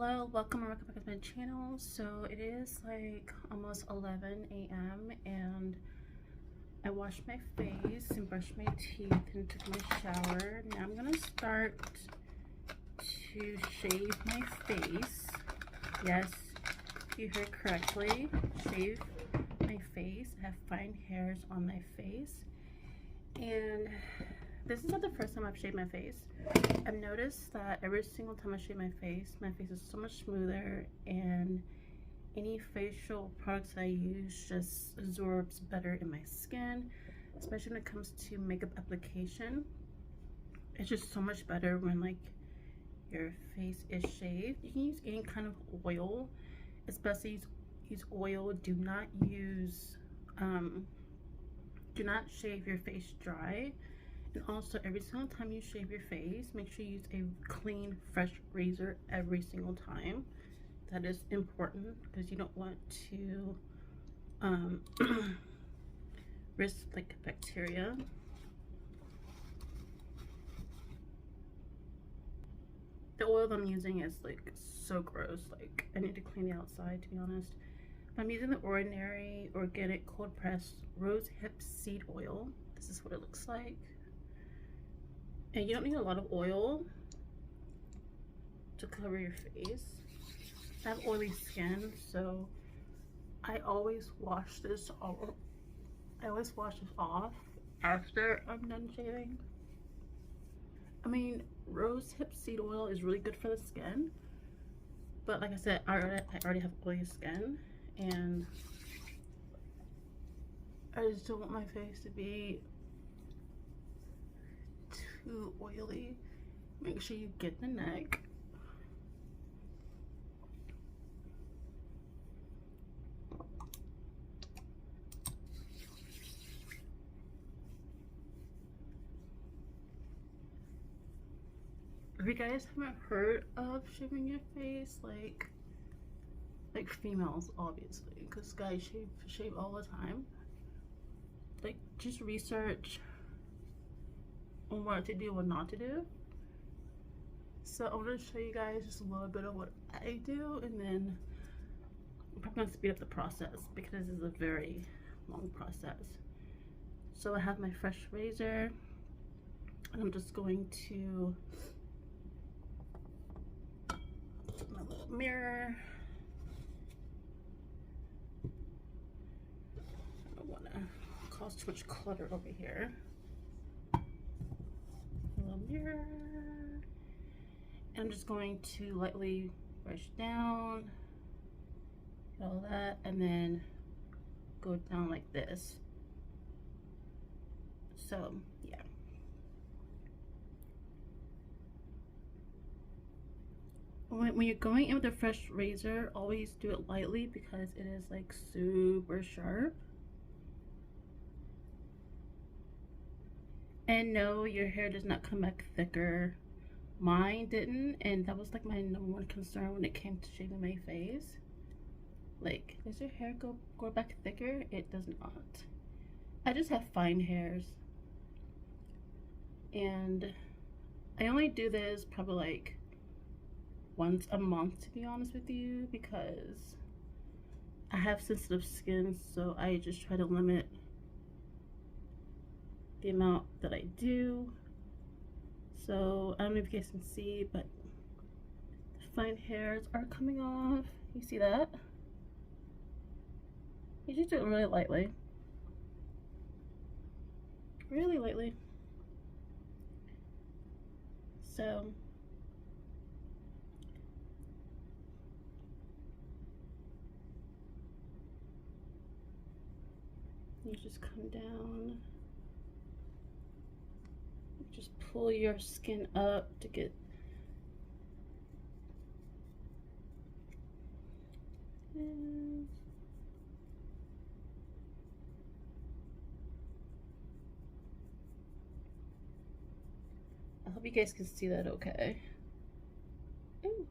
Hello, welcome back to my channel. So it is like almost 11 a.m. and I washed my face and brushed my teeth and took my shower. Now I'm gonna start to shave my face. Yes, you heard correctly, shave my face. I have fine hairs on my face, and this is not the first time I've shaved my face. I've noticed that every single time I shave my face is so much smoother, and any facial products I use just absorbs better in my skin, especially when it comes to makeup application. It's just so much better when like your face is shaved. You can use any kind of oil, especially use oil. Do not shave your face dry. And also, every single time you shave your face, make sure you use a clean, fresh razor every single time. That is important because you don't want to risk like bacteria. The oil I'm using is like so gross. Like, I need to clean the outside, to be honest. I'm using the Ordinary Organic Cold Pressed Rose Hip Seed Oil. This is what it looks like. And you don't need a lot of oil to cover your face. I have oily skin, so I always wash this off. I always wash this off after I'm done shaving. I mean, rose hip seed oil is really good for the skin, but like I said, I already have oily skin, and I just don't want my face to be too oily. Make sure you get the neck. If you guys haven't heard of shaving your face, like females obviously, because guys shave all the time, like just research on what to do, what not to do. So I'm going to show you guys just a little bit of what I do, and then I'm probably going to speed up the process because this is a very long process. So I have my fresh razor, and I'm just going to put my little mirror. I don't want to cause too much clutter over here. Little mirror. And I'm just going to lightly brush down, all that, and then go down like this. So yeah. When you're going in with a fresh razor, always do it lightly because it is like super sharp. And no, your hair does not come back thicker. Mine didn't, and that was like my #1 concern when it came to shaving my face. Like, does your hair go back thicker? It does not. I just have fine hairs, and I only do this probably like once a month, to be honest with you, because I have sensitive skin, so I just try to limit the amount that I do. So I don't know if you guys can see, but the fine hairs are coming off. You see that? You just do it really lightly. Really lightly. So you just come down. Just pull your skin up to get I hope you guys can see that okay. Ooh.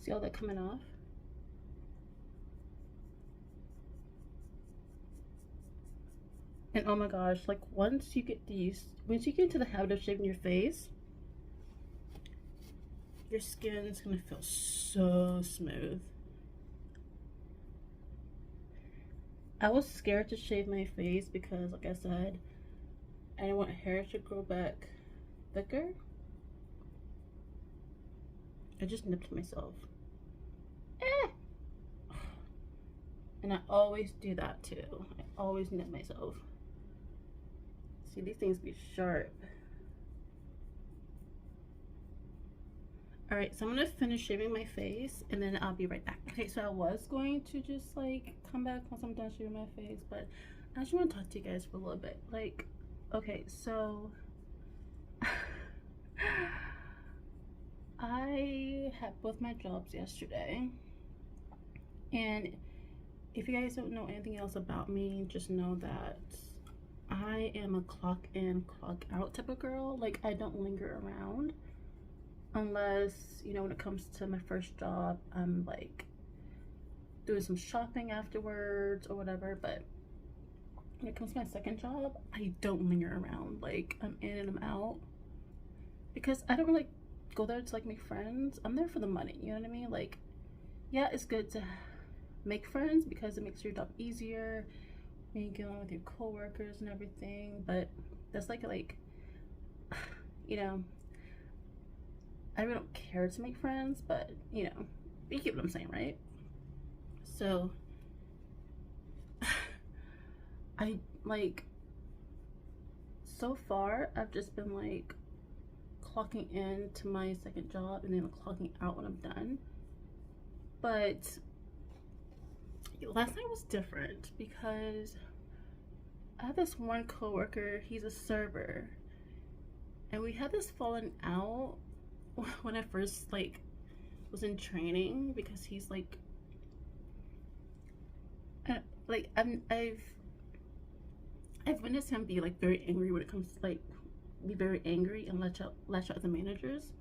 See all that coming off? And oh my gosh, like once you get into the habit of shaving your face, your skin's gonna feel so smooth. I was scared to shave my face because, like I said, I didn't want hair to grow back thicker. I just nipped myself. And I always do that too. I always nip myself. See, these things be sharp. All right, so I'm gonna finish shaving my face and then I'll be right back. Okay, so I was going to just like come back once I'm done shaving my face, but I just want to talk to you guys for a little bit. Like, okay, so I had both my jobs yesterday, and if you guys don't know anything else about me, just know that I am a clock in, clock out type of girl. Like, I don't linger around unless, you know, when it comes to my first job, I'm like doing some shopping afterwards or whatever. But when it comes to my second job, I don't linger around. Like, I'm in and I'm out because I don't really go there to like make friends. I'm there for the money, you know what I mean? Like, yeah, it's good to make friends because it makes your job easier when you get on with your coworkers and everything, but that's like you know, I really don't care to make friends, but you know, you get what I'm saying, right? So I like, so far I've just been like clocking in to my second job and then clocking out when I'm done. But last night was different because I have this one coworker, he's a server, and we had this falling out when I first like was in training because he's like, I've witnessed him be like very angry when it comes to like be very angry and lash out at the managers.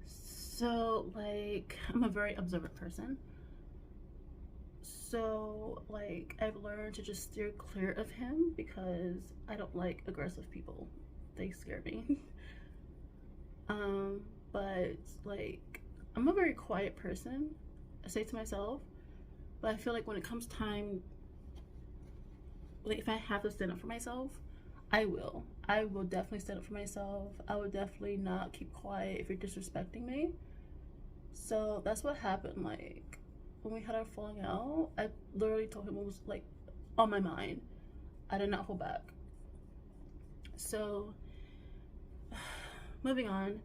So like, I'm a very observant person. So like, I've learned to just steer clear of him because I don't like aggressive people. They scare me. But like, I'm a very quiet person, I say to myself, but I feel like when it comes time, like if I have to stand up for myself, I will definitely stand up for myself. I will definitely not keep quiet if you're disrespecting me. So that's what happened. Like, when we had our falling out, I literally told him what was like on my mind. I did not hold back. So moving on,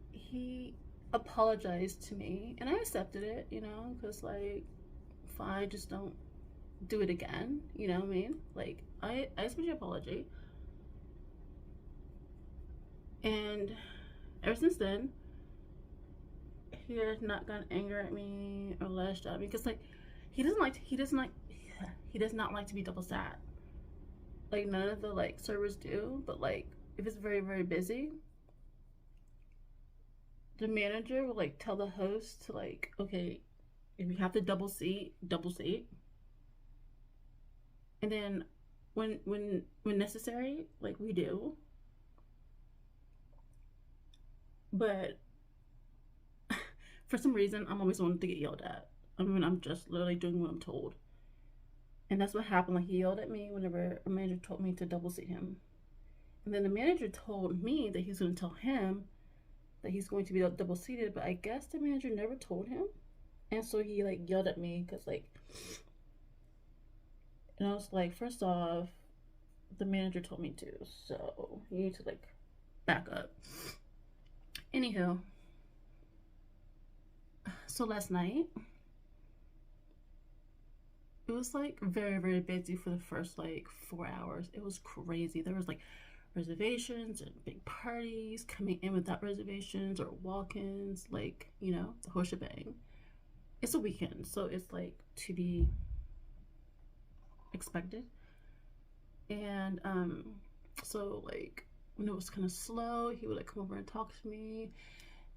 he apologized to me and I accepted it, you know, because like, fine, just don't do it again, you know what I mean? Like, I accept your apology, and ever since then he has not gotten angry at me or lashed at me because like, he does not like to be double sat. Like, none of the like servers do, but like, if it's very, very busy, the manager will like tell the host to like, okay, if you have to double seat, and then when necessary, like, we do. But for some reason, I'm always wanting to get yelled at. I mean, I'm just literally doing what I'm told. And that's what happened. Like, he yelled at me whenever a manager told me to double seat him. And then the manager told me that he's going to tell him that he's going to be double seated, but I guess the manager never told him. And so he like yelled at me because like, and I was like, first off, the manager told me to, so you need to like back up. Anywho, so last night it was like very, very busy for the first like 4 hours. It was crazy. There was like reservations and big parties coming in without reservations or walk-ins, like, you know, the whole shebang. It's a weekend, so it's like to be expected. And so like, when it was kind of slow, he would like come over and talk to me,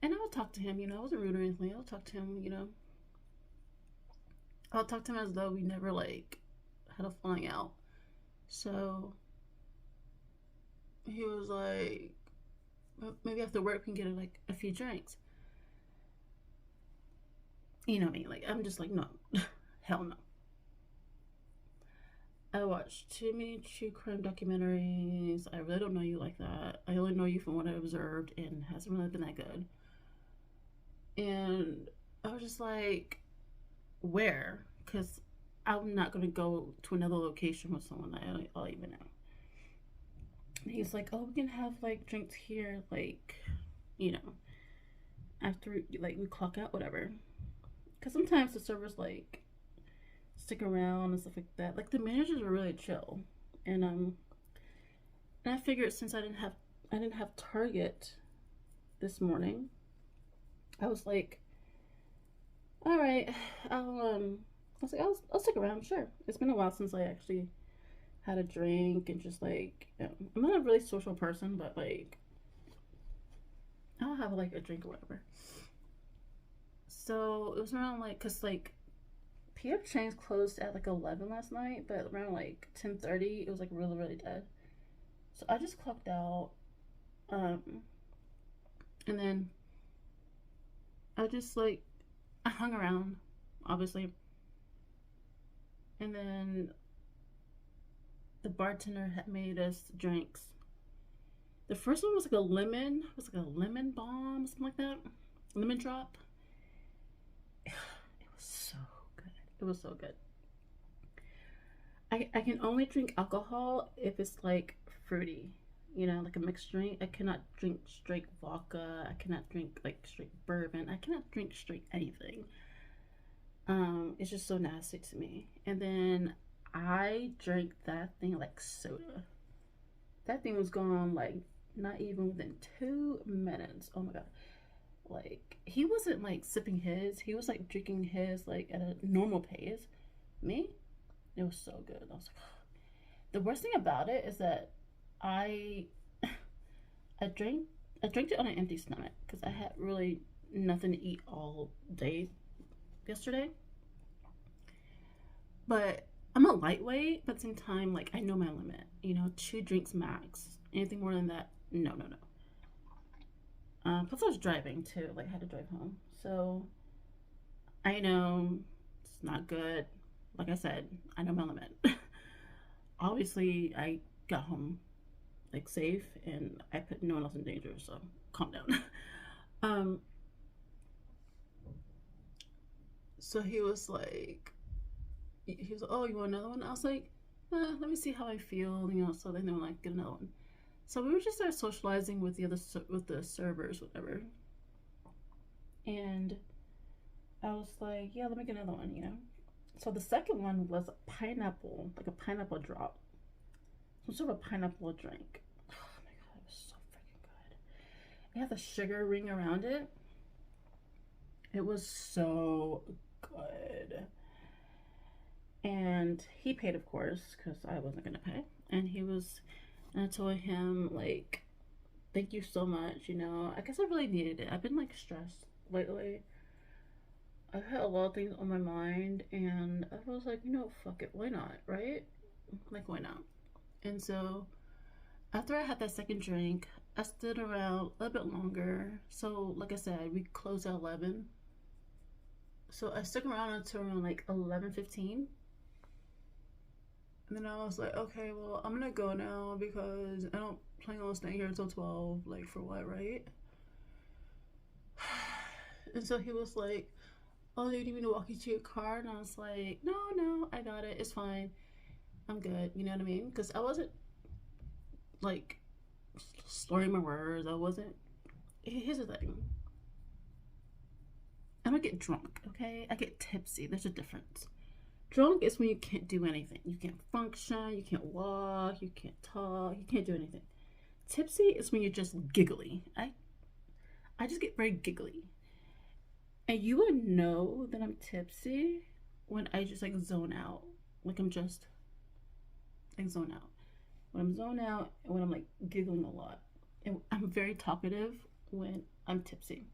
and I would talk to him, you know, I wasn't rude or anything. I would talk to him, you know, I'll talk to him as though we never like had a falling out. So he was like, maybe after work we can get like a few drinks. You know me, like I'm just like, no, hell no. I watched too many true crime documentaries. I really don't know you like that. I only know you from what I observed, and it hasn't really been that good. And I was just like, where? Because I'm not going to go to another location with someone that I'll even know. And he's like, oh, we can have like drinks here, like, you know, after like we clock out, whatever. Because sometimes the servers like stick around and stuff like that. Like the managers are really chill, and I figured since I didn't have Target this morning, I was like, all right, I was like, I'll stick around, sure. It's been a while since I actually had a drink and just like, you know, I'm not a really social person, but like, I'll have like a drink or whatever. So it was around like, cause like PF Chang's closed at like 11 last night, but around like 10:30, it was like really, really dead. So I just clocked out, um, and then I just like, I hung around, obviously, and then the bartender had made us drinks. The first one was like a lemon, it was like a lemon bomb, something like that, lemon drop. It was so good. It was so good. I can only drink alcohol if it's like fruity, you know, like a mixed drink. I cannot drink straight vodka. I cannot drink like straight bourbon. I cannot drink straight anything. It's just so nasty to me. And then I drank that thing like soda. That thing was gone like not even within 2 minutes. Oh my god. Like he wasn't like sipping his, he was like drinking his like at a normal pace. Me, it was so good. I was like, the worst thing about it is that I I drank I drank it on an empty stomach because I had really nothing to eat all day yesterday. But I'm a lightweight, but at the same time, like I know my limit. You know, 2 drinks max. Anything more than that, no, no, no. Plus, I was driving too. Like, I had to drive home, so I know it's not good. Like I said, I know my limit. Obviously, I got home like safe, and I put no one else in danger. So calm down. um. So he was like, oh, you want another one? I was like, let me see how I feel, you know. So then they were like, get another one. So we were just there socializing with the servers, whatever. And I was like, yeah, let me get another one, you know. So the second one was pineapple, like a pineapple drop, some sort of pineapple drink. Oh my god, it was so freaking good. It had the sugar ring around it. It was so good. And he paid, of course, because I wasn't gonna pay. And I told him like, thank you so much. You know, I guess I really needed it. I've been like stressed lately. I've had a lot of things on my mind, and I was like, you know, fuck it, why not, right? Like, why not? And so, after I had that second drink, I stood around a little bit longer. So, like I said, we closed at 11. So I stuck around until around like 11:15. And then I was like, okay, well, I'm gonna go now because I don't plan on staying here until 12. Like, for what, right? And so he was like, oh, do you need me to walk you to your car? And I was like, no, no, I got it. It's fine. I'm good. You know what I mean? Because I wasn't like slurring my words. I wasn't. Here's the thing. I don't get drunk, okay? I get tipsy. There's a difference. Drunk is when you can't do anything. You can't function, you can't walk, you can't talk, you can't do anything. Tipsy is when you're just giggly. I just get very giggly. And you would know that I'm tipsy when I just like zone out. Like I'm just like zone out. When I'm zone out and when I'm like giggling a lot. And I'm very talkative when I'm tipsy.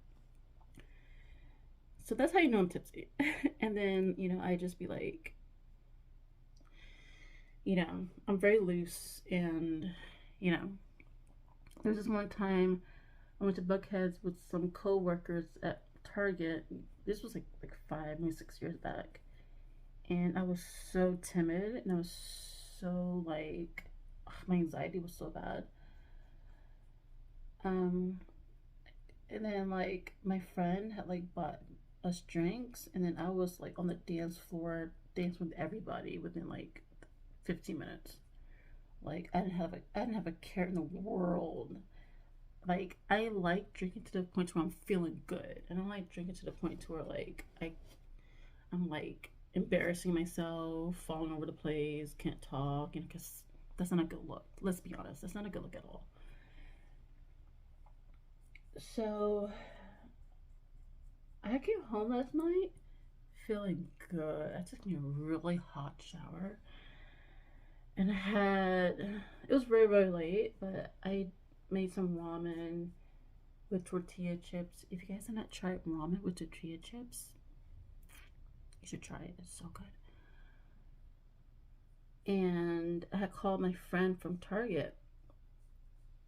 So that's how you know I'm tipsy. And then, you know, I just be like, you know, I'm very loose, and you know, there's this one time I went to buck heads with some co-workers at Target. This was like 5, maybe 6 years back, and I was so timid, and I was so like, my anxiety was so bad. Um, and then like my friend had like bought us drinks, and then I was like on the dance floor, dancing with everybody within like 15 minutes. Like I didn't have a care in the world. Like I like drinking to the point where I'm feeling good. I don't like drinking to the point to where like I'm like embarrassing myself, falling over the place, can't talk, and because that's not a good look. Let's be honest, that's not a good look at all. So I came home last night feeling good. I took me a really hot shower, and I had it was very very late, but I made some ramen with tortilla chips. If you guys have not tried ramen with tortilla chips, you should try it. It's so good. And I had called my friend from Target,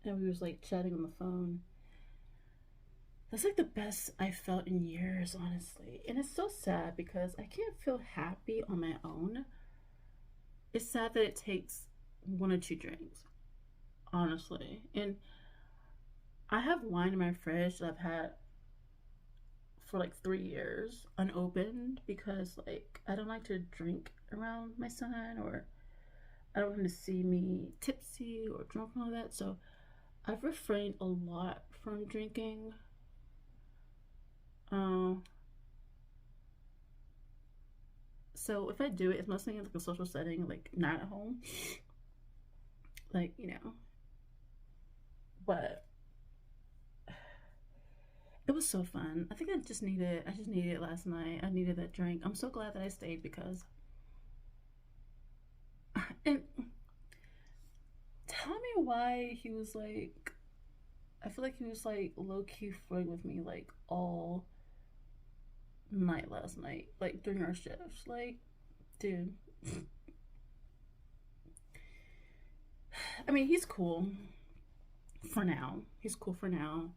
and we was like chatting on the phone. That's like the best I felt in years, honestly. And it's so sad because I can't feel happy on my own. It's sad that it takes one or two drinks, honestly. And I have wine in my fridge that I've had for like 3 years unopened because like I don't like to drink around my son, or I don't want him to see me tipsy or drunk and all that. So I've refrained a lot from drinking. Um, so if I do it, it's mostly in like a social setting, like not at home, like you know. But it was so fun. I think I just needed it last night. I needed that drink. I'm so glad that I stayed because, and tell me why he was like, I feel like he was like low key flirting with me like all night last night, like during our shifts. Like, dude, I mean, he's cool for now. He's cool for now.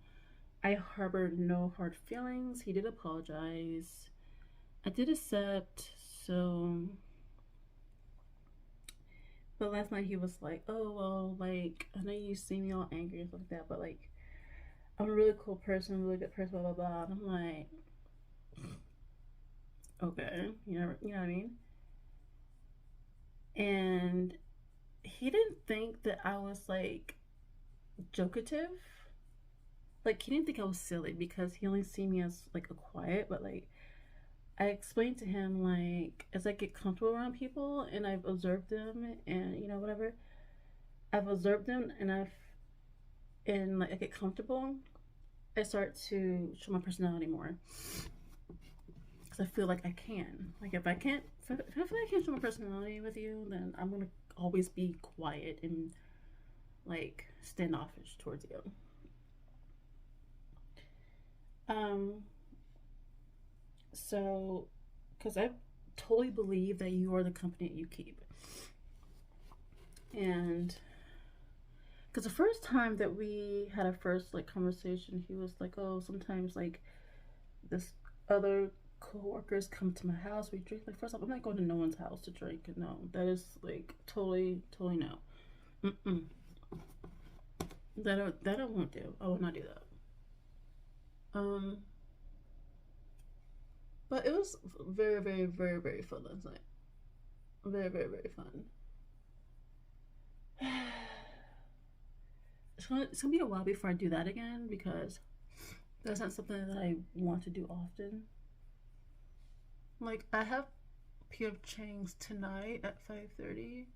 I harbored no hard feelings. He did apologize. I did accept. So, but last night he was like, "Oh well, like I know you see me all angry and stuff like that, but like I'm a really cool person, really good person, blah blah blah." And I'm like, okay, you know what I mean? And he didn't think that I was like jokative. Like he didn't think I was silly because he only see me as like a quiet, but like I explained to him like as I get comfortable around people and I've observed them and you know whatever, I've observed them and and like I get comfortable, I start to show my personality more because I feel like I can. Like if I feel like I can't show my personality with you, then I'm gonna always be quiet and like standoffish towards you. Um, so because I totally believe that you are the company you keep, and because the first time that we had our first like conversation, he was like, "Oh, sometimes like this other co-workers come to my house, we drink." Like, first off, I'm not going to no one's house to drink. No, that is like totally no. Mm-mm. That I won't do. I will not do that. Um, but it was very fun last night. Very fun. It's gonna be a while before I do that again because that's not something that I want to do often. Like I have PF Chang's tonight at 5:30,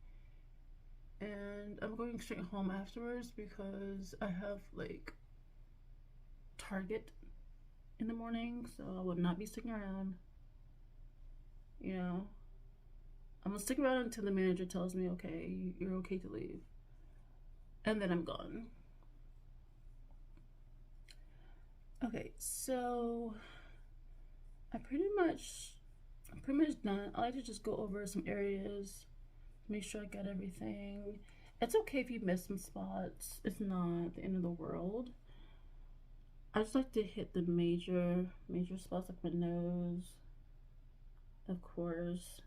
and I'm going straight home afterwards because I have like Target in the morning, so I will not be sticking around. You know, I'm gonna stick around until the manager tells me, okay, you're okay to leave, and then I'm gone. Okay, so I pretty much I'm pretty much done. I like to just go over some areas make sure I got everything. It's okay if you miss some spots. It's not the end of the world. I just like to hit the major spots like my nose, of course.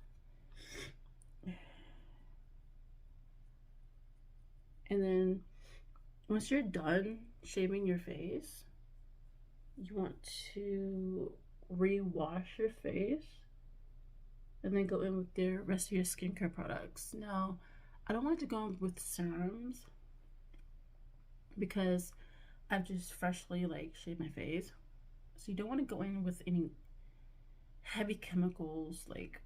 And then once you're done shaving your face, you want to re-wash your face and then go in with the rest of your skincare products. Now, I don't like to go in with serums because I've just freshly like shaved my face. So you don't want to go in with any heavy chemicals like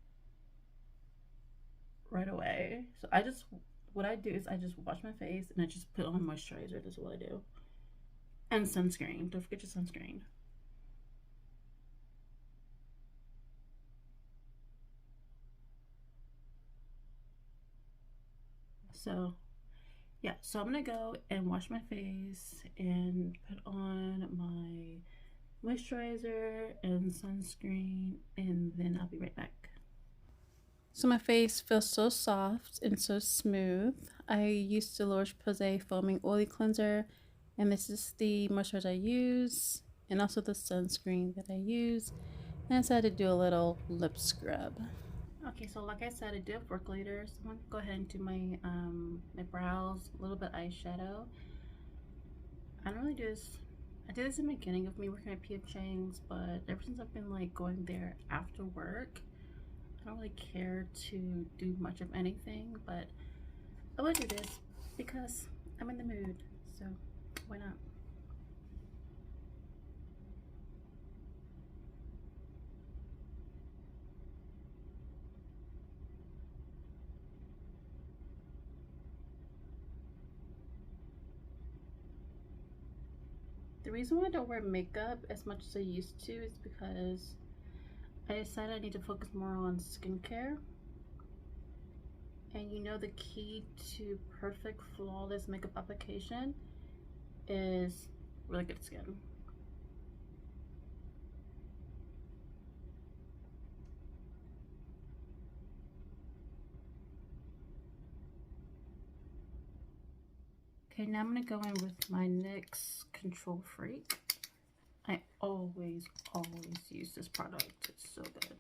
right away. So what I do is I just wash my face and I just put on moisturizer. That's what I do. And sunscreen. Don't forget your sunscreen. So yeah, so I'm gonna go and wash my face and put on my moisturizer and sunscreen, and then I'll be right back. So my face feels so soft and so smooth. I used the La Roche-Posay Foaming Oily Cleanser, and this is the moisturizer I use, and also the sunscreen that I use. And I decided to do a little lip scrub. Okay, so like I said, I do have work later, so I'm gonna go ahead and do my my brows, a little bit eyeshadow. I don't really do this. I did this in the beginning of me working at P.F. Chang's, but ever since I've been like going there after work, I don't really care to do much of anything. But I will do this because I'm in the mood, so why not? The reason why I don't wear makeup as much as I used to is because I decided I need to focus more on skincare. And you know the key to perfect flawless makeup application is really good skin. Okay, now I'm gonna go in with my NYX Control Freak. I always use this product. It's so good.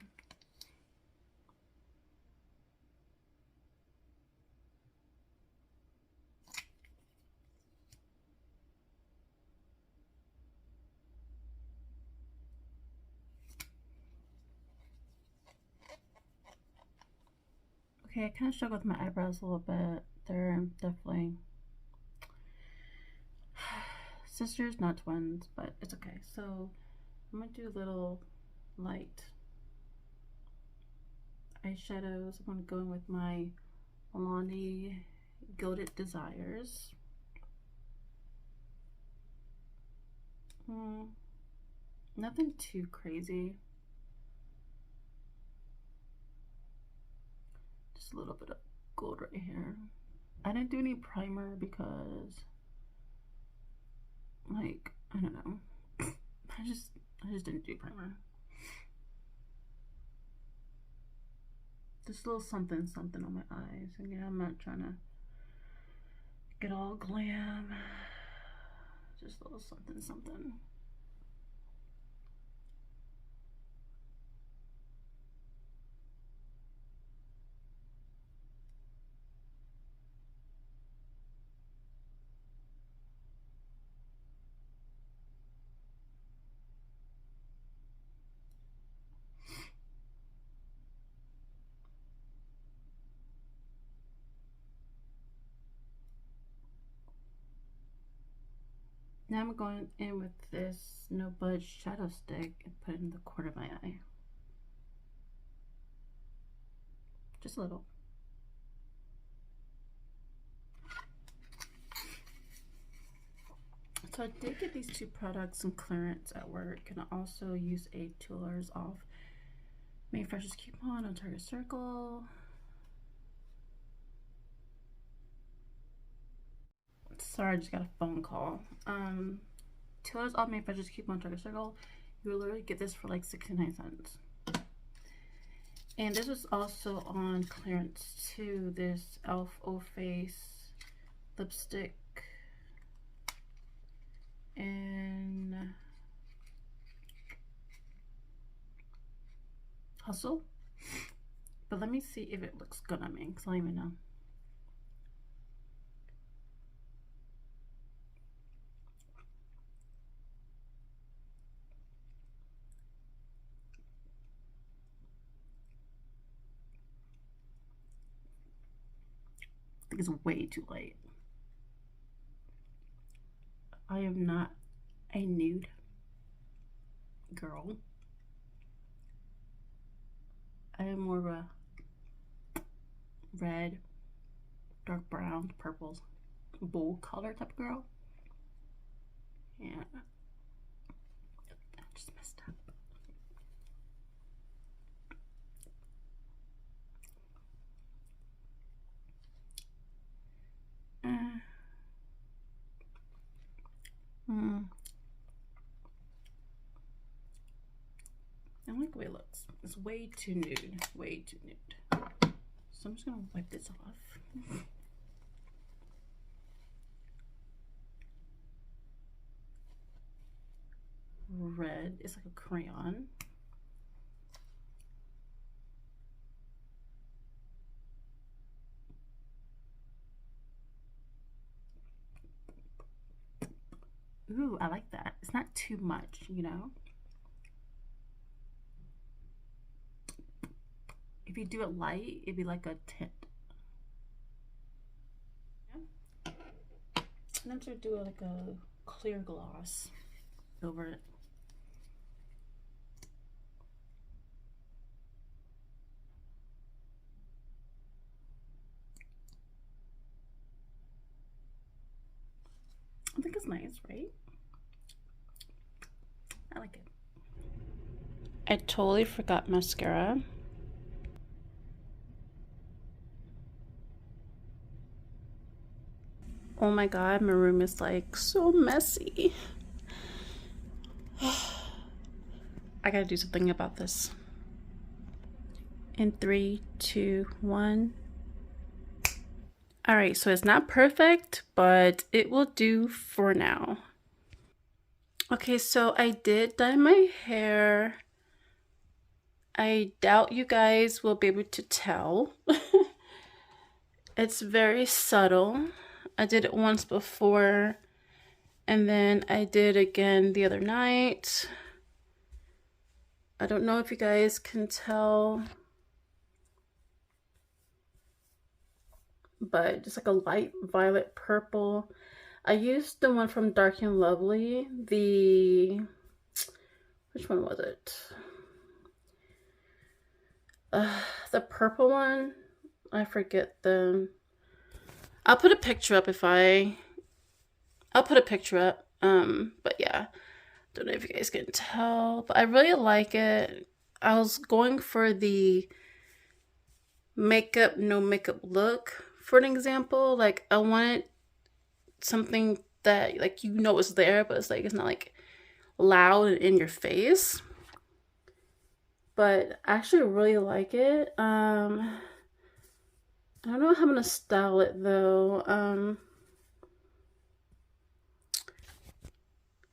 Okay, I kind of struggle with my eyebrows a little bit. They're definitely sisters, not twins, but it's okay. So I'm gonna do a little light eyeshadows. I'm gonna go in with my Milani Gilded Desires. Nothing too crazy. Just a little bit of gold right here. I didn't do any primer because, like, I don't know. I just didn't do primer. Just a little something on my eyes. Again, I'm not trying to get all glam. Just a little something. Now I'm going in with this No Budge shadow stick and put it in the corner of my eye. Just a little. So I did get these two products in clearance at work, and I also use a $2 off May Freshest coupon on Target Circle. Sorry, I just got a phone call. $2 off May Freshest coupon on Target Circle. You will literally get this for like 69 cents. And this was also on clearance too, this e.l.f. O-Face lipstick. And Hustle. But let me see if it looks good on me, because I don't even know. I think it's way too light. I am not a nude girl. I am more of a red, dark brown, purple, bold color type of girl. Yeah. I just messed up. I don't like the way it looks. It's way too nude. Way too nude. So I'm just gonna wipe this off. Red is like a crayon. Ooh, I like that. It's not too much, you know? If you do it light, it'd be like a tint. Yeah. And I'm gonna do like a clear gloss over it. I think it's nice, right? I like it. I totally forgot mascara. Oh my god, my room is like so messy. I gotta do something about this. In 3, 2, 1. All right, so it's not perfect, but it will do for now. Okay, so I did dye my hair. I doubt you guys will be able to tell. It's very subtle. I did it once before, and then I did again the other night. I don't know if you guys can tell, but just like a light violet purple. I used the one from Dark and Lovely, which one was it? The purple one. I forget the. I'll put a picture up I'll put a picture up. But yeah, don't know if you guys can tell, but I really like it. I was going for the makeup, no makeup look for an example. Like I wanted something that like you know it's there, but it's like it's not like loud and in your face. But I actually really like it. I don't know how I'm gonna style it though.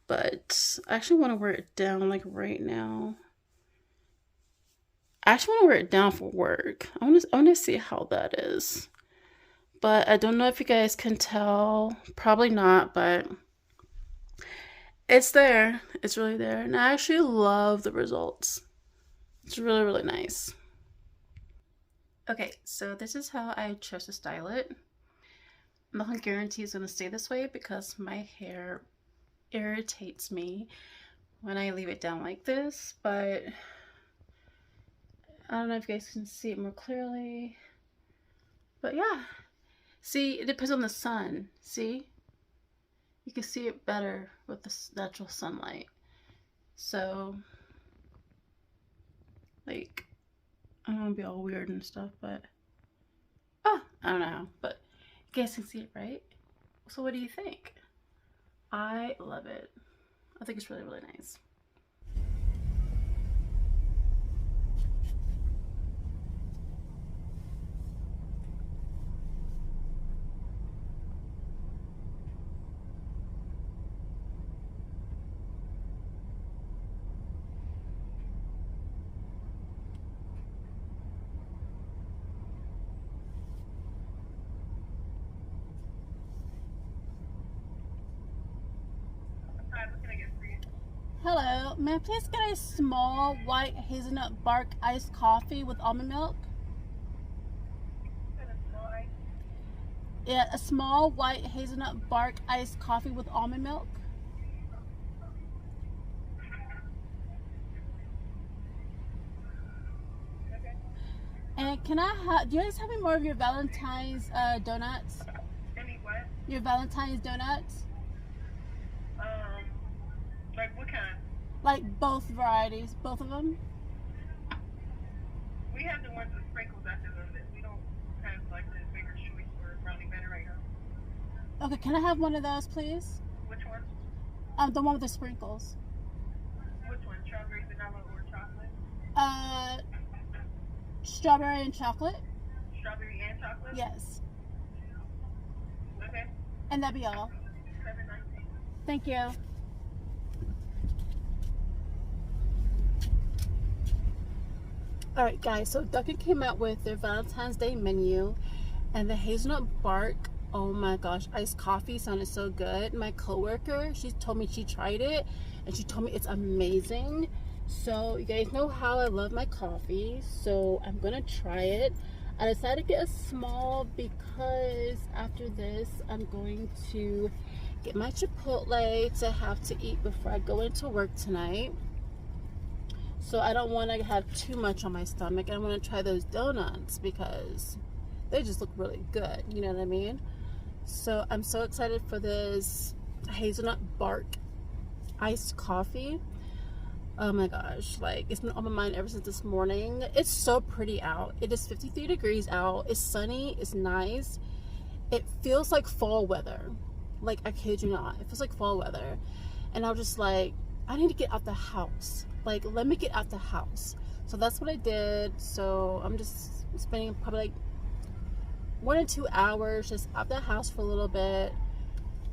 But I actually want to wear it down like right now. I actually want to wear it down for work. I want to see how that is. But I don't know if you guys can tell. Probably not, but it's there. It's really there. And I actually love the results. It's really, really nice. Okay, so this is how I chose to style it. I'm not gonna guarantee it's gonna stay this way because my hair irritates me when I leave it down like this, but I don't know if you guys can see it more clearly. But yeah. See, it depends on the sun. See? You can see it better with the natural sunlight. So, like, I don't want to be all weird and stuff, but I don't know. But you guys can see it, right? So what do you think? I love it. I think it's really, really nice. Hello, may I please get a small white hazelnut bark iced coffee with almond milk? Yeah, a small white hazelnut bark iced coffee with almond milk. And can I have, do you guys have any more of your Valentine's donuts? Any what? Your Valentine's donuts? Like what kind? Like both varieties, both of them? We have the ones with sprinkles after them. We don't have like the bigger choice for brownie batter right now. Okay, can I have one of those, please? Which one? The one with the sprinkles. Which one? Strawberry, vanilla, or chocolate? Strawberry and chocolate? Strawberry and chocolate? Yes. Okay. And that'd be all. $7.19. Thank you. Alright guys, so Dunkin came out with their Valentine's Day menu, and the hazelnut bark, oh my gosh, iced coffee sounded so good. My coworker, she told me she tried it and she told me it's amazing. So you guys know how I love my coffee, so I'm gonna try it. I decided to get a small because after this I'm going to get my Chipotle to have to eat before I go into work tonight. So I don't want to have too much on my stomach. I want to try those donuts because they just look really good. You know what I mean? So I'm so excited for this hazelnut bark iced coffee. Oh my gosh, like it's been on my mind ever since this morning. It's so pretty out. It is 53 degrees out. It's sunny. It's nice. It feels like fall weather. Like, I kid you not. It feels like fall weather. And I was just like, I need to get out the house. Like, let me get out the house. So that's what I did. So I'm just spending probably like 1 or 2 hours just out the house for a little bit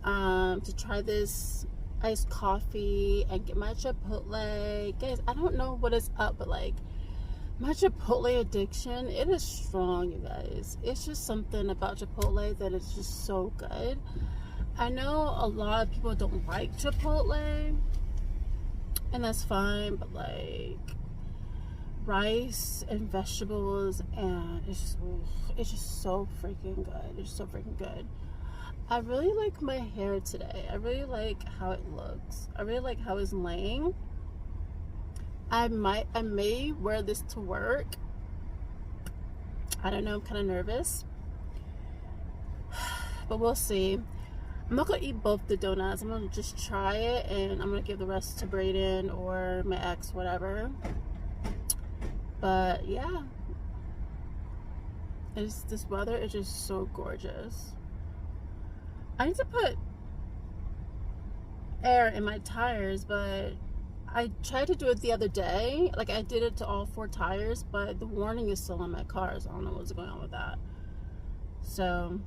to try this iced coffee and get my Chipotle. Guys, I don't know what is up, but like my Chipotle addiction, it is strong, you guys. It's just something about Chipotle that is just so good. I know a lot of people don't like Chipotle, and that's fine, but like rice and vegetables, and it's just so freaking good. It's so freaking good. I really like my hair today. I really like how it looks. I really like how it's laying. I may wear this to work. I don't know, I'm kind of nervous, but we'll see. I'm not gonna eat both the donuts. I'm gonna just try it, and I'm gonna give the rest to Brayden or my ex, whatever. But yeah, this weather is just so gorgeous. I need to put air in my tires, but I tried to do it the other day. Like, I did it to all 4 tires, but the warning is still on my car, so I don't know what's going on with that. So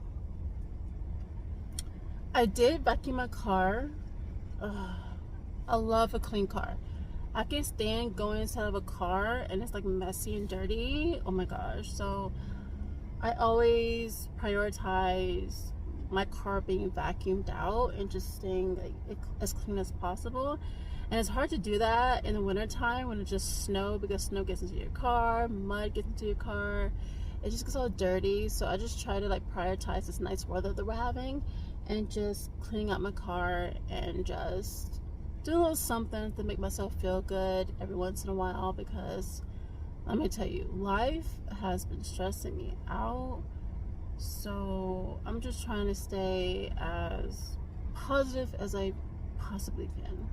I did vacuum my car. I love a clean car. I can't stand going inside of a car and it's like messy and dirty. Oh my gosh. So I always prioritize my car being vacuumed out and just staying like as clean as possible. And it's hard to do that in the wintertime when it just snow, because snow gets into your car, mud gets into your car, it just gets all dirty. So I just try to like prioritize this nice weather that we're having and just cleaning out my car and just do a little something to make myself feel good every once in a while, because let me tell you, life has been stressing me out. So I'm just trying to stay as positive as I possibly can.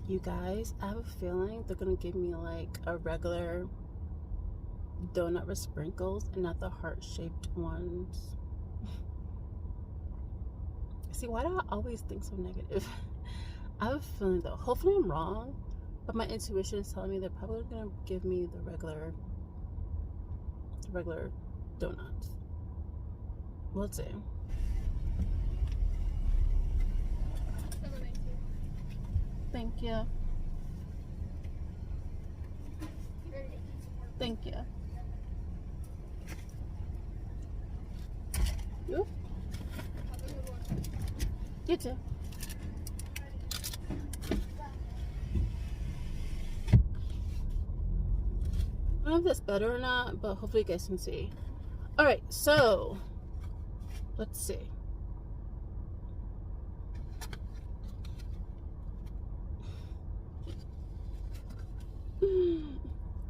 You guys, I have a feeling they're gonna give me like a regular donut with sprinkles and not the heart-shaped ones. See, why do I always think so negative? I have a feeling though, hopefully I'm wrong, but my intuition is telling me they're probably gonna give me the regular donuts. Let's see. Thank you. Thank you. You? You too. don't know if that's better or not, but hopefully you guys can see. Alright, so let's see.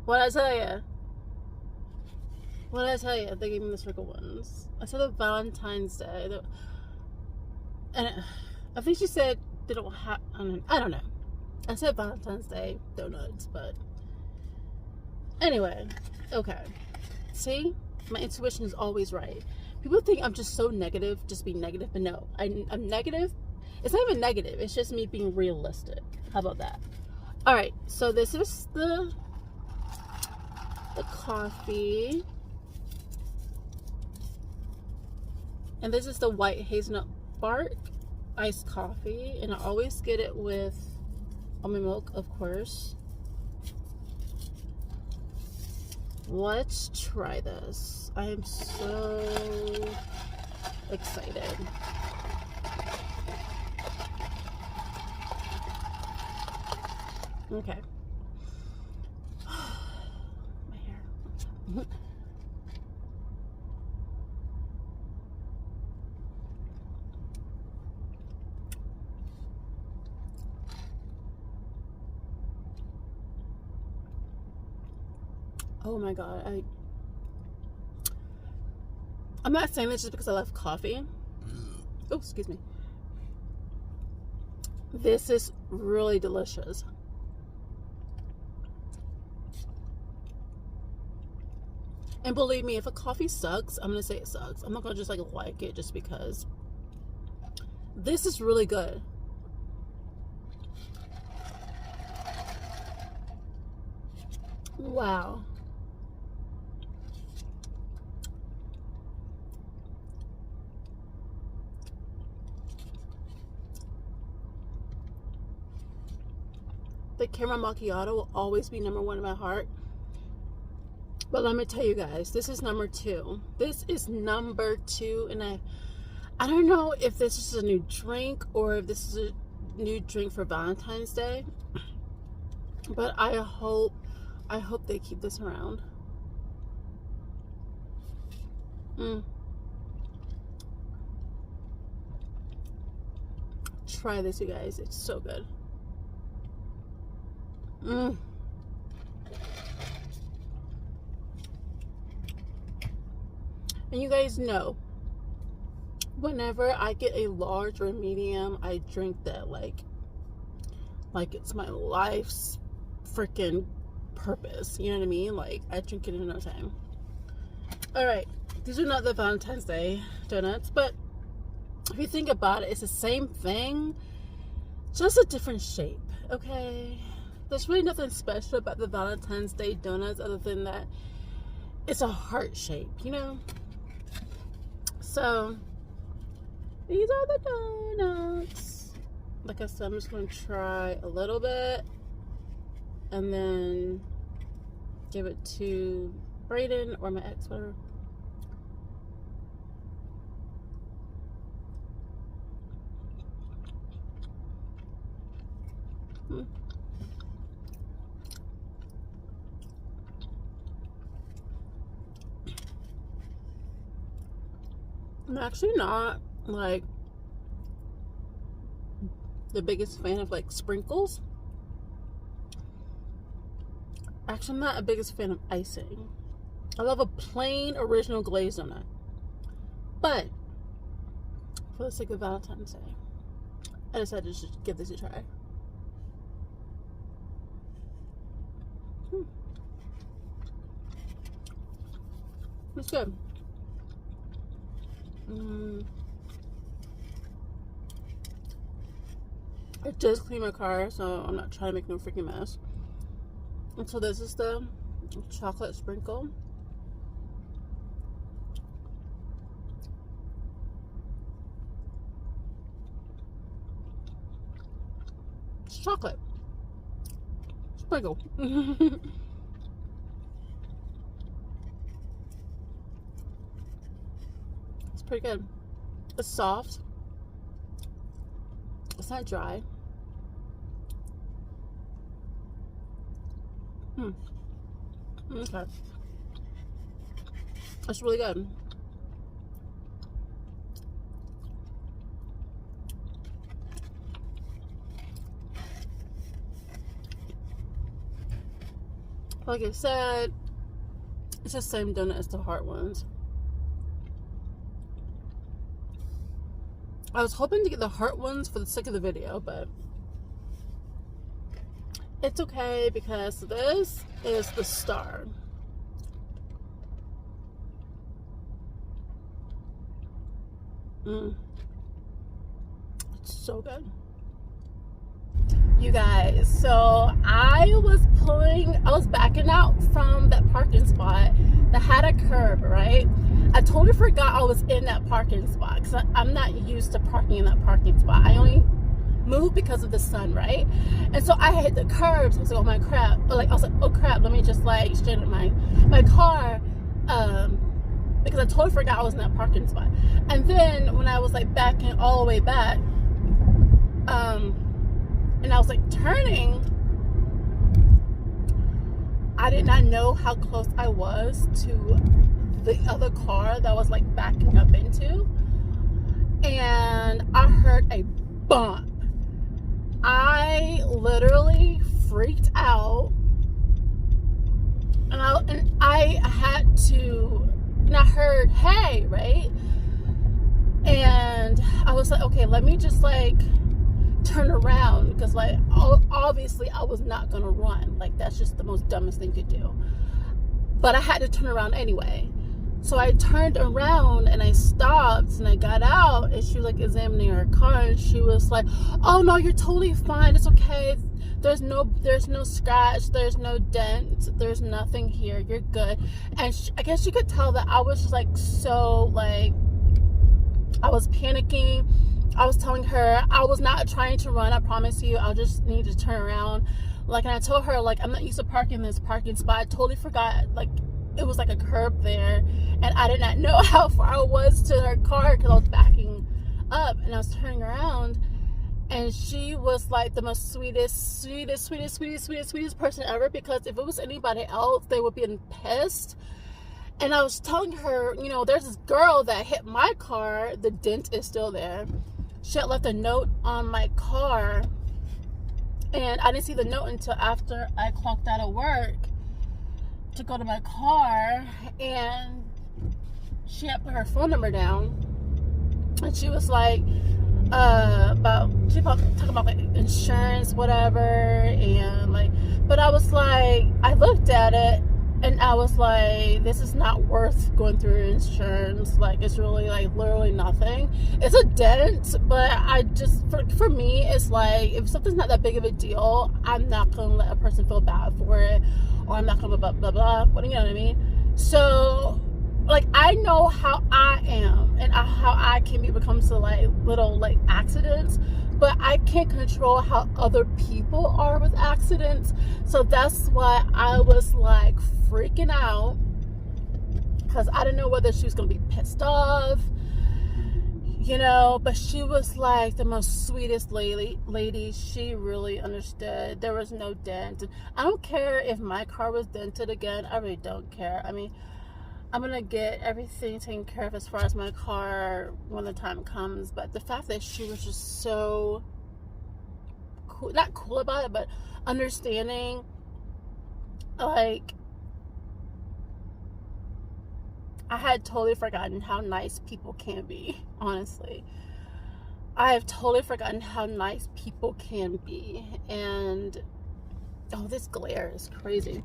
What I tell ya? What did I tell you? They gave me the circle ones. I said the Valentine's Day. And I think she said they don't have. I don't know. I said Valentine's Day donuts, but anyway. Okay. See? My intuition is always right. People think I'm just so negative, just being negative, but no. I'm negative. It's not even negative. It's just me being realistic. How about that? Alright, so this is the coffee. And this is the white hazelnut bark iced coffee. And I always get it with almond milk, of course. Let's try this. I am so excited. Okay. My hair. Oh my god, I'm not saying this just because I love coffee. Oh, excuse me. This is really delicious. And believe me, if a coffee sucks, I'm gonna say it sucks. I'm not gonna just like it just because. This is really good. Wow. The caramel macchiato will always be number one in my heart. But let me tell you guys, this is number 2. This is number 2, and I don't know if this is a new drink or if this is a new drink for Valentine's Day. But I hope they keep this around. Try this, you guys. It's so good. And you guys know, whenever I get a large or a medium, I drink that like it's my life's freaking purpose. You know what I mean? Like, I drink it in no time. Alright, these are not the Valentine's Day donuts, but if you think about it, it's the same thing, just a different shape, okay? There's really nothing special about the Valentine's Day donuts other than that it's a heart shape, you know? So, these are the donuts. Like I said, I'm just going to try a little bit and then give it to Brayden or my ex, whatever. I'm actually not like the biggest fan of like sprinkles. Actually, I'm not a biggest fan of icing. I love a plain original glazed donut. But for the sake of Valentine's Day, I decided to just give this a try. It's good. I just cleaned my car, so I'm not trying to make no freaking mess. And so this is the chocolate sprinkle. It's chocolate sprinkle. It's pretty good. It's soft. It's not dry. Okay. It's really good. Like I said, it's the same donut as the hard ones. I was hoping to get the heart ones for the sake of the video, but it's okay because this is the star. It's so good. You guys, so I was backing out from that parking spot that had a curb, right? I totally forgot I was in that parking spot because I'm not used to parking in that parking spot. I only moved because of the sun, right? And so I hit the curbs. I was like, oh my crap. I was like, oh crap, let me just like straighten my car. Because I totally forgot I was in that parking spot. And then when I was like backing all the way back, and I was like turning, I did not know how close I was to the other car that I was like backing up into, and I heard a bump. I literally freaked out, and I had to, and I heard, hey, right? And I was like, okay, let me just like turn around, because like obviously I was not gonna run. Like, that's just the most dumbest thing you could do. But I had to turn around anyway. So I turned around and I stopped and I got out, and she was like examining her car, and she was like, oh no, you're totally fine, it's okay, there's no scratch, there's no dent, there's nothing here, you're good. And I guess you could tell that I was just like so like, I was panicking. I was telling her I was not trying to run, I promise you, I just need to turn around. Like, and I told her like, I'm not used to parking in this parking spot. I totally forgot like it was like a curb there, and I did not know how far I was to her car because I was backing up, and I was turning around, and she was like the most sweetest person ever, because if it was anybody else, they would be pissed. And I was telling her, you know, there's this girl that hit my car, the dent is still there. She had left a note on my car, and I didn't see the note until after I clocked out of work to go to my car, and she had put her phone number down, and she was like, talking about like insurance, whatever, and like, but I was like, I looked at it, and I was like, this is not worth going through insurance. Like, it's really like literally nothing. It's a dent, but I just, for me, it's like, if something's not that big of a deal, I'm not gonna let a person feel bad for it, or I'm not gonna blah blah blah, but you know what I mean. So like, I know how I am and how I can be when it comes to like little like accidents, but I can't control how other people are with accidents. So that's why I was like freaking out, because I didn't know whether she was gonna be pissed off, you know. But she was like the most sweetest lady. She really understood. There was no dent. I don't care if my car was dented again. I really don't care. I mean, I'm gonna get everything taken care of as far as my car when the time comes. But the fact that she was just so cool, not cool about it, but understanding, like, I had totally forgotten how nice people can be. Honestly, I have totally forgotten how nice people can be. And oh, this glare is crazy.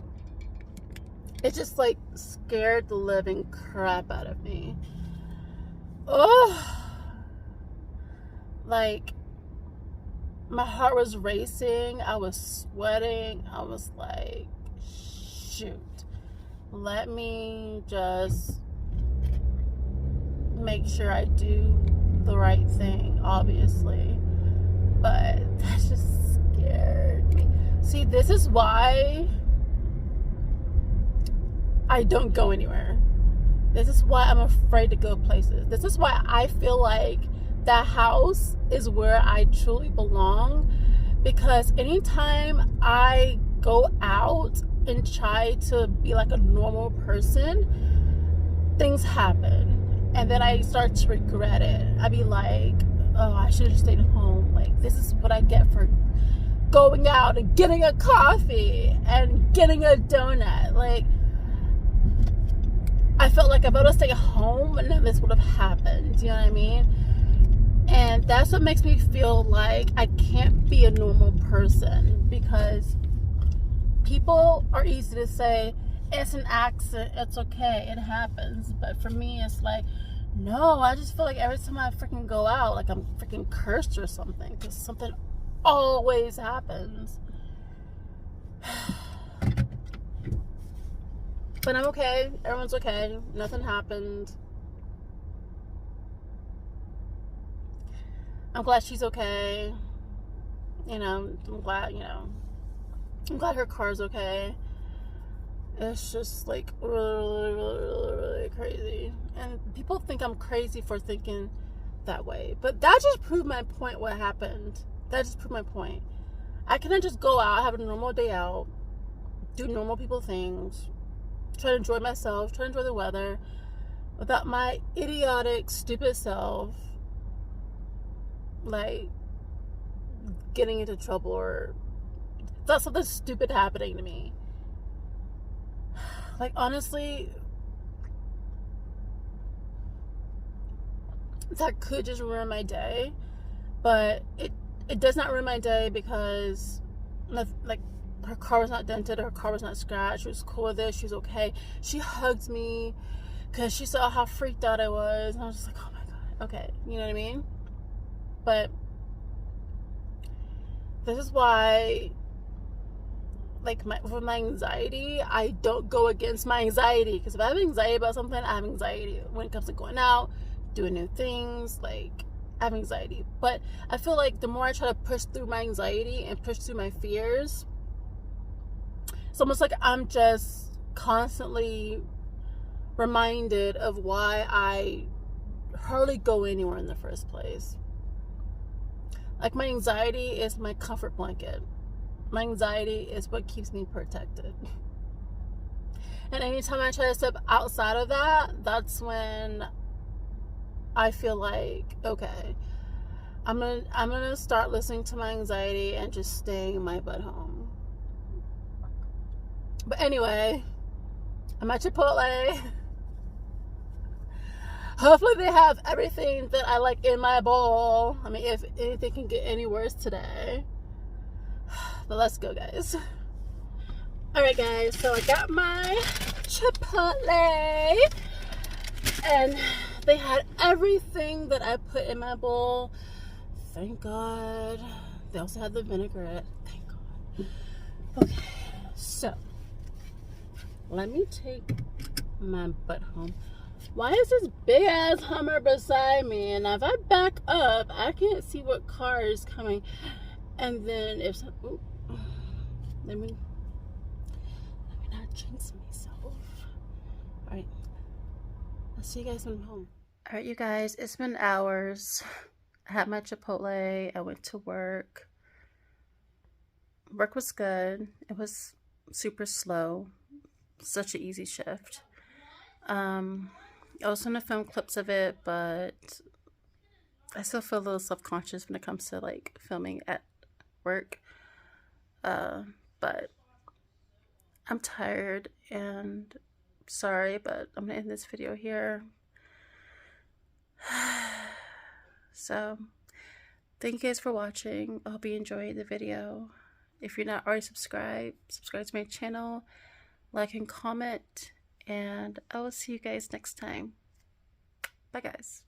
It just like scared the living crap out of me. Oh, like my heart was racing. I was sweating. I was like, shoot, let me just make sure I do the right thing, obviously. But that just scared me. See, this is why I don't go anywhere. This is why I'm afraid to go places. This is why I feel like that house is where I truly belong, because anytime I go out, and try to be like a normal person, things happen. And then I start to regret it. I'd be like, oh, I should have stayed home. Like, this is what I get for going out and getting a coffee and getting a donut. Like, I felt like if I would have stayed home, none of this would have happened. You know what I mean? And that's what makes me feel like I can't be a normal person, because people are easy to say, it's an accident, it's okay, it happens. But for me, it's like, no, I just feel like every time I freaking go out, like I'm freaking cursed or something, because something always happens. But I'm okay. Everyone's okay. Nothing happened. I'm glad she's okay. You know, I'm glad her car's okay. It's just like really crazy. And people think I'm crazy for thinking that way. But that just proved my point, what happened. That just proved my point. I cannot just go out, have a normal day out, do normal people things, try to enjoy myself, try to enjoy the weather, without my idiotic, stupid self, like, getting into trouble or without something stupid happening to me. Like, honestly, that could just ruin my day, but it does not ruin my day, because like, her car was not dented, her car was not scratched, she was cool with it, she was okay. She hugged me because she saw how freaked out I was, and I was just like, oh my god, okay, you know what I mean? But this is why, like, with my anxiety, I don't go against my anxiety, because if I have anxiety about something, I have anxiety when it comes to going out, doing new things. Like, I have anxiety. But I feel like the more I try to push through my anxiety and push through my fears, it's almost like I'm just constantly reminded of why I hardly go anywhere in the first place. Like, my anxiety is my comfort blanket. My anxiety is what keeps me protected. And anytime I try to step outside of that, that's when I feel like, okay, I'm gonna start listening to my anxiety and just staying my butt home. But anyway, I'm at Chipotle. Hopefully they have everything that I like in my bowl. I mean, if anything can get any worse today. But let's go, guys. Alright, guys, so I got my Chipotle, and they had everything that I put in my bowl. Thank God. They also had the vinaigrette. Thank God. Okay, so let me take my butt home. Why is this big ass Hummer beside me? And if I back up, I can't see what car is coming. And then if ooh, let me not jinx myself. All right, I'll see you guys when I'm home. All right, you guys, it's been hours. I had my Chipotle. I went to work. Work was good. It was super slow. Such an easy shift. I was going to film clips of it, but I still feel a little self-conscious when it comes to like filming at work. But I'm tired and sorry, but I'm gonna end this video here. So thank you guys for watching. I hope you enjoyed the video. If you're not already subscribed, subscribe to my channel, like and comment, and I will see you guys next time. Bye, guys.